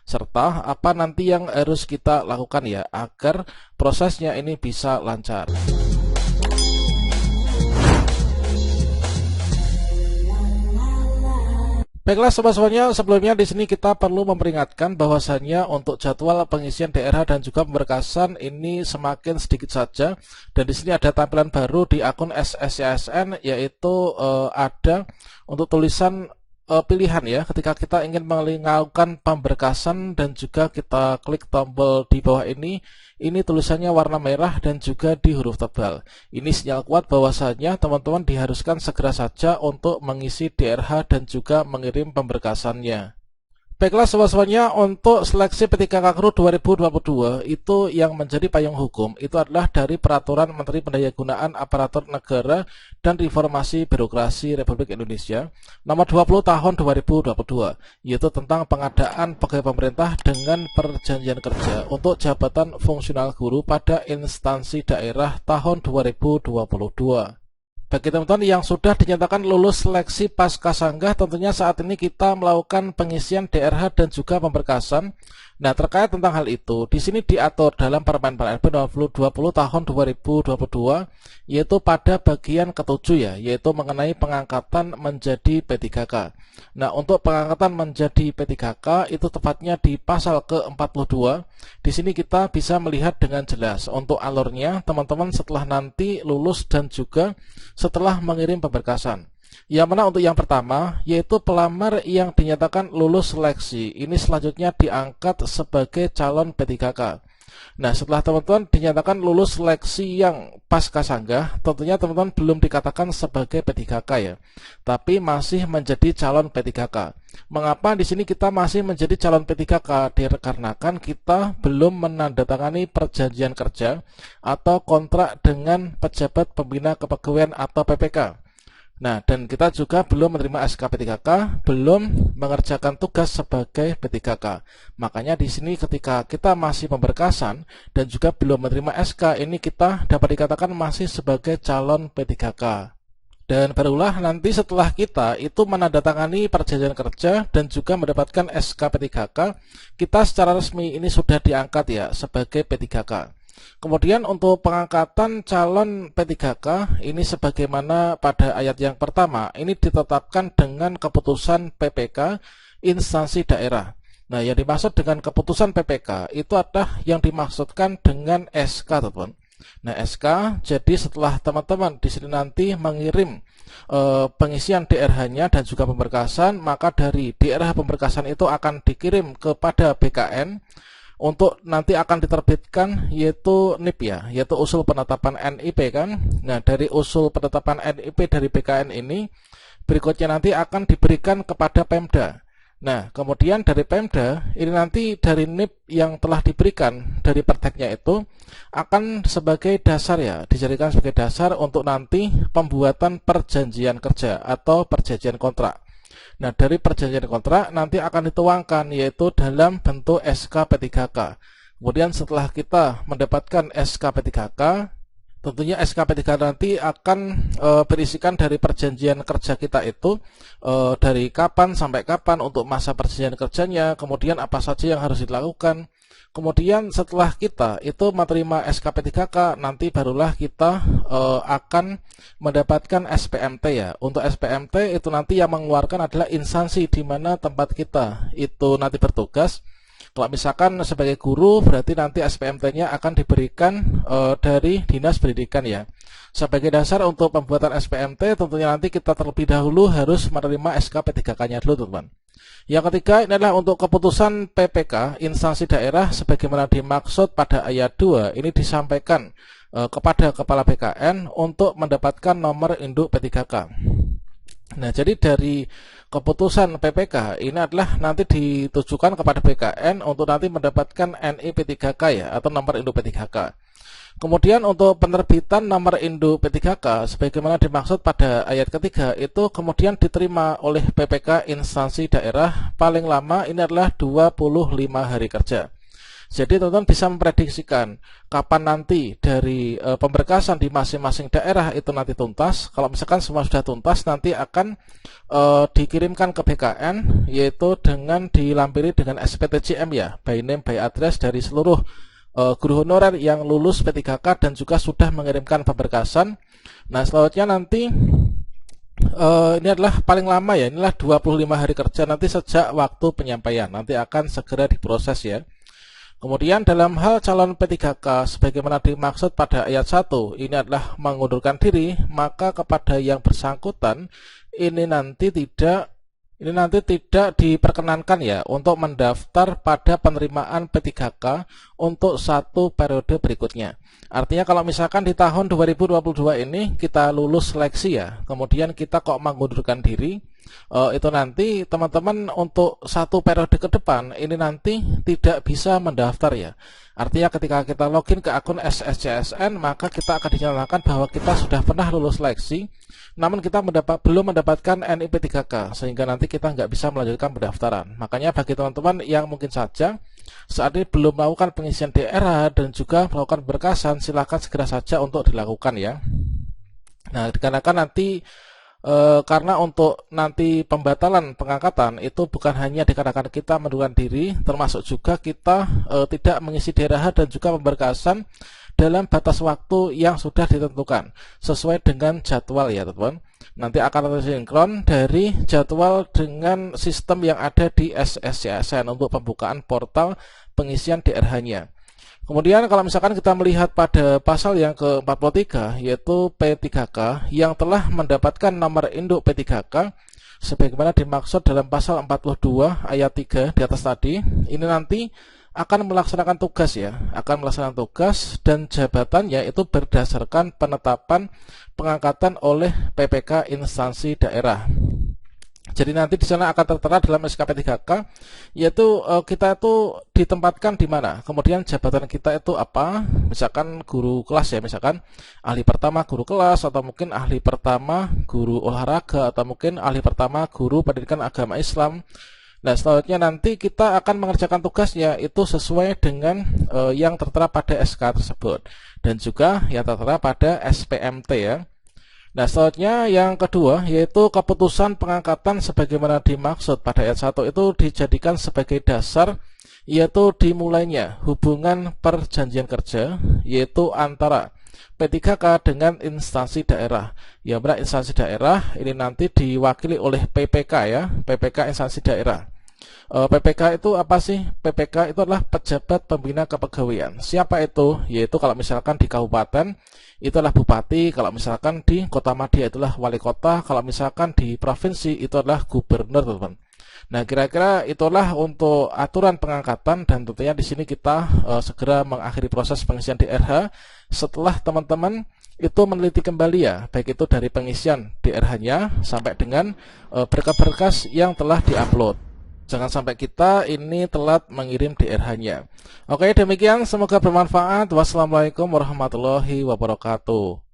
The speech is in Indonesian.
serta apa nanti yang harus kita lakukan ya agar prosesnya ini bisa lancar. Baiklah sobat-sobatnya, sebelumnya di sini kita perlu memperingatkan bahwasannya untuk jadwal pengisian DRH dan juga pemberkasan ini semakin sedikit saja, dan di sini ada tampilan baru di akun SSCSN, yaitu ada untuk tulisan pilihan ya ketika kita ingin melakukan pemberkasan, dan juga kita klik tombol di bawah ini tulisannya warna merah dan juga di huruf tebal. Ini sinyal kuat bahwasanya teman-teman diharuskan segera saja untuk mengisi DRH dan juga mengirim pemberkasannya. Baiklah sobat-sobatnya, untuk seleksi P3K KRU 2022 itu yang menjadi payung hukum itu adalah dari Peraturan Menteri Pendayagunaan Aparatur Negara dan Reformasi Birokrasi Republik Indonesia Nomor 20 Tahun 2022, yaitu tentang pengadaan pegawai pemerintah dengan perjanjian kerja untuk jabatan fungsional guru pada instansi daerah tahun 2022. Bagi teman-teman yang sudah dinyatakan lulus seleksi Pascasanggah, tentunya saat ini kita melakukan pengisian DRH dan juga pemberkasan. Nah, terkait tentang hal itu, di sini diatur dalam Permen PRP nomor 20 tahun 2022, yaitu pada bagian ke-7 ya, yaitu mengenai pengangkatan menjadi P3K. Nah, untuk pengangkatan menjadi P3K itu tepatnya di pasal ke-42. Di sini kita bisa melihat dengan jelas untuk alurnya teman-teman setelah nanti lulus dan juga setelah mengirim pemberkasan. Yang mana untuk yang pertama yaitu pelamar yang dinyatakan lulus seleksi, ini selanjutnya diangkat sebagai calon P3K. Nah, setelah teman-teman dinyatakan lulus seleksi yang Pascasanggah, tentunya teman-teman belum dikatakan sebagai P3K ya, tapi masih menjadi calon P3K. Mengapa di sini kita masih menjadi calon P3K? Dikarenakan kita belum menandatangani perjanjian kerja atau kontrak dengan pejabat pembina kepegawaian atau PPK. Nah, dan kita juga belum menerima SK P3K, belum mengerjakan tugas sebagai P3K. Makanya di sini ketika kita masih pemberkasan dan juga belum menerima SK, ini kita dapat dikatakan masih sebagai calon P3K. Dan barulah nanti setelah kita itu menandatangani perjanjian kerja dan juga mendapatkan SK P3K, kita secara resmi ini sudah diangkat ya sebagai P3K. Kemudian untuk pengangkatan calon P3K ini sebagaimana pada ayat yang pertama, ini ditetapkan dengan keputusan PPK instansi daerah. Nah, yang dimaksud dengan keputusan PPK itu adalah yang dimaksudkan dengan SK, teman-teman. Nah, SK jadi setelah teman-teman di sini nanti mengirim pengisian DRH-nya dan juga pemberkasan, maka dari DRH pemberkasan itu akan dikirim kepada BKN untuk nanti akan diterbitkan yaitu NIP ya, yaitu usul penetapan NIP kan. Nah, dari usul penetapan NIP dari BKN ini berikutnya nanti akan diberikan kepada Pemda. Nah, kemudian dari Pemda ini nanti dari NIP yang telah diberikan dari perteknya itu akan sebagai dasar ya, dijadikan sebagai dasar untuk nanti pembuatan perjanjian kerja atau perjanjian kontrak. Nah, dari perjanjian kontrak nanti akan dituangkan yaitu dalam bentuk SK P3K. Kemudian setelah kita mendapatkan SK P3K, tentunya SK P3K nanti akan berisikan dari perjanjian kerja kita itu dari kapan sampai kapan untuk masa perjanjian kerjanya, kemudian apa saja yang harus dilakukan. Kemudian setelah kita itu menerima SK P3K, nanti barulah kita akan mendapatkan SPMT ya. Untuk SPMT itu nanti yang mengeluarkan adalah instansi di mana tempat kita itu nanti bertugas. Kalau misalkan sebagai guru, berarti nanti SPMT-nya akan diberikan dari Dinas Pendidikan ya. Sebagai dasar untuk pembuatan SPMT, tentunya nanti kita terlebih dahulu harus menerima SK P3K-nya dulu, teman-teman. Yang ketiga ini adalah untuk keputusan PPK instansi daerah sebagaimana dimaksud pada ayat 2, ini disampaikan kepada Kepala BKN untuk mendapatkan nomor induk P3K. Nah, jadi dari keputusan PPK ini adalah nanti ditujukan kepada BKN untuk nanti mendapatkan NI P3K ya, atau nomor induk P3K. Kemudian untuk penerbitan nomor induk P3K sebagaimana dimaksud pada ayat ketiga itu kemudian diterima oleh PPK instansi daerah paling lama ini adalah 25 hari kerja. Jadi teman-teman bisa memprediksikan kapan nanti dari pemberkasan di masing-masing daerah itu nanti tuntas. Kalau misalkan semua sudah tuntas, nanti akan dikirimkan ke BKN, yaitu dengan dilampiri dengan SPTJM ya, by name by address dari seluruh guru honorer yang lulus P3K dan juga sudah mengirimkan pemberkasan. Nah, selanjutnya nanti ini adalah paling lama ya, inilah 25 hari kerja nanti sejak waktu penyampaian, nanti akan segera diproses ya. Kemudian dalam hal calon P3K sebagaimana dimaksud pada ayat 1, ini adalah mengundurkan diri, maka kepada yang bersangkutan ini nanti tidak diperkenankan ya untuk mendaftar pada penerimaan P3K untuk satu periode berikutnya. Artinya kalau misalkan di tahun 2022 ini kita lulus seleksi ya, kemudian kita kok mengundurkan diri, itu nanti teman-teman untuk satu periode ke depan ini nanti tidak bisa mendaftar ya. Artinya ketika kita login ke akun SSCSN, maka kita akan dinyatakan bahwa kita sudah pernah lulus seleksi, namun kita belum mendapatkan NIP 3K, sehingga nanti kita nggak bisa melanjutkan pendaftaran. Makanya bagi teman-teman yang mungkin saja saat ini belum melakukan pengisian DRH dan juga melakukan berkasan, silakan segera saja untuk dilakukan ya. Nah, dikarenakan nanti karena untuk nanti pembatalan pengangkatan itu bukan hanya dikarenakan kita mengundurkan diri, termasuk juga kita tidak mengisi DRH dan juga pemberkasan dalam batas waktu yang sudah ditentukan sesuai dengan jadwal ya teman-teman. Nanti akan tersinkron dari jadwal dengan sistem yang ada di SSCSN untuk pembukaan portal pengisian DRH-nya. Kemudian kalau misalkan kita melihat pada pasal yang ke-43 yaitu P3K yang telah mendapatkan nomor induk P3K sebagaimana dimaksud dalam pasal 42 ayat 3 di atas tadi, ini nanti akan melaksanakan tugas ya, dan jabatannya itu berdasarkan penetapan pengangkatan oleh PPK instansi daerah. Jadi nanti di sana akan tertera dalam SKP 3K, yaitu kita itu ditempatkan di mana, kemudian jabatan kita itu apa, misalkan guru kelas ya, misalkan ahli pertama guru kelas, atau mungkin ahli pertama guru olahraga, atau mungkin ahli pertama guru pendidikan agama Islam. Nah, selanjutnya nanti kita akan mengerjakan tugasnya itu sesuai dengan yang tertera pada SK tersebut, dan juga yang tertera pada SPMT ya. Nah, selanjutnya yang kedua yaitu keputusan pengangkatan sebagaimana dimaksud pada ayat 1 itu dijadikan sebagai dasar yaitu dimulainya hubungan perjanjian kerja yaitu antara P3K dengan instansi daerah. Ya, benar, instansi daerah ini nanti diwakili oleh PPK ya, PPK instansi daerah. PPK itu apa sih? PPK itu adalah pejabat pembina kepegawaian. Siapa itu? Yaitu kalau misalkan di kabupaten itu adalah bupati, kalau misalkan di Kota Madya itulah wali kota, kalau misalkan di provinsi itu adalah gubernur, teman-teman. Nah, kira-kira itulah untuk aturan pengangkatan, dan tentunya di sini kita segera mengakhiri proses pengisian DRH setelah teman-teman itu meneliti kembali ya, baik itu dari pengisian DRH-nya sampai dengan berkas-berkas yang telah diupload. Jangan sampai kita ini telat mengirim DRH-nya. Oke, demikian, semoga bermanfaat. Wassalamualaikum warahmatullahi wabarakatuh.